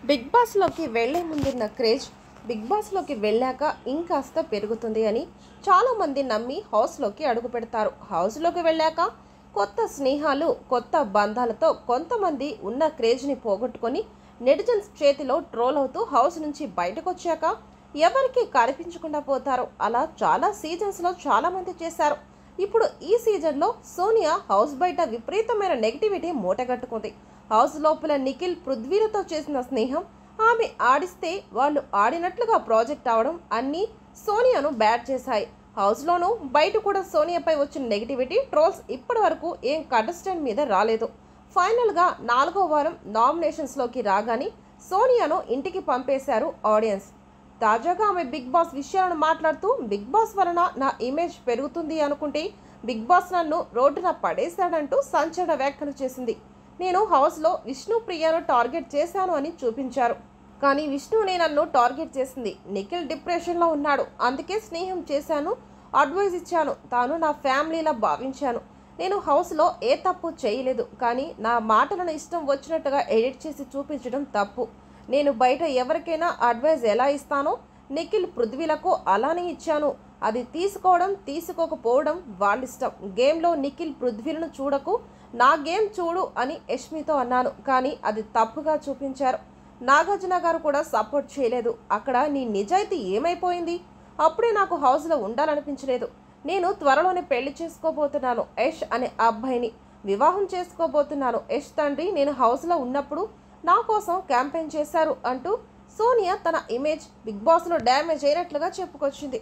Big బాస్లోకి వెళ్లే ముందున్న craze big బాస్లోకి వెళ్ళాక ఇంకాస్త పెరుగుతుంది అని చాలామంది నమ్మి హౌస్లోకి అడుగు పెడతారు. హౌస్లోకి వెళ్ళాక కొత్త స్నేహాలు, కొత్త బంధాలతో కొంతమంది ఉన్న క్రేజ్ని పోగొట్టుకొని నెటిజన్స్ చేతిలో ట్రోల్ అవుతూ హౌస్ నుంచి బయటకు వచ్చాక ఎవరికి కనిపించకుండా పోతారు. అలా చాలా సీజన్స్లో చాలామంది చేశారు. ఇప్పుడు ఈ సీజన్లో సోనియా హౌస్ బయట విపరీతమైన నెగిటివిటీ మూటగట్టుకుంది. హౌస్ లోపల నిఖిల్, పృథ్వీలతో చేసిన స్నేహం, ఆమె ఆడిస్తే వాళ్ళు ఆడినట్లుగా ప్రాజెక్ట్ అవడం అన్నీ సోనియాను బ్యాడ్ చేశాయి. హౌస్లోనూ బయట కూడా సోనియాపై వచ్చిన నెగిటివిటీ, ట్రోల్స్ ఇప్పటి వరకు ఏం కంటెస్టెంట్ మీద రాలేదు. ఫైనల్గా 4వ వారం నామినేషన్స్లోకి రాగానే సోనియాను ఇంటికి పంపేశారు ఆడియన్స్. తాజాగా ఆమె బిగ్ బాస్ విషయాలను మాట్లాడుతూ, బిగ్ బాస్ వలన నా ఇమేజ్ పెరుగుతుంది అనుకుంటే బిగ్ బాస్ నన్ను రోడ్డున పడేశాడంటూ సంచలన వ్యాఖ్యలు చేసింది. నేను హౌస్లో విష్ణుప్రియను టార్గెట్ చేశాను అని చూపించారు. కానీ విష్ణునే నన్ను టార్గెట్ చేసింది. నిఖిల్ డిప్రెషన్లో ఉన్నాడు, అందుకే స్నేహం చేశాను, అడ్వైజ్ ఇచ్చాను. తాను నా ఫ్యామిలీలా భావించాను. నేను హౌస్లో ఏ తప్పు చేయలేదు, కానీ నా మాటలను ఇష్టం వచ్చినట్టుగా ఎడిట్ చేసి చూపించడం తప్పు. నేను బయట ఎవరికైనా అడ్వైజ్ ఎలా ఇస్తానో నిఖిల్, పృథ్వీలకు అలానే ఇచ్చాను. అది తీసుకోవడం తీసుకోకపోవడం వాళ్ళిష్టం. గేమ్లో నిఖిల్, పృథ్వీలను చూడకు, నా గేమ్ చూడు అని యష్మితో అన్నాను, కానీ అది తప్పుగా చూపించారు. నాగార్జున గారు కూడా సపోర్ట్ చేయలేదు. అక్కడ నీ నిజాయితీ ఏమైపోయింది? అప్పుడే నాకు హౌస్లో ఉండాలనిపించలేదు. నేను త్వరలోనే పెళ్లి చేసుకోబోతున్నాను. యష్ అనే అబ్బాయిని వివాహం చేసుకోబోతున్నాను. యష్ తండ్రి నేను హౌస్లో ఉన్నప్పుడు నా కోసం క్యాంపెయిన్ చేశారు అంటూ సోనియా తన ఇమేజ్ బిగ్ బాస్లో డ్యామేజ్ అయినట్లుగా చెప్పుకొచ్చింది.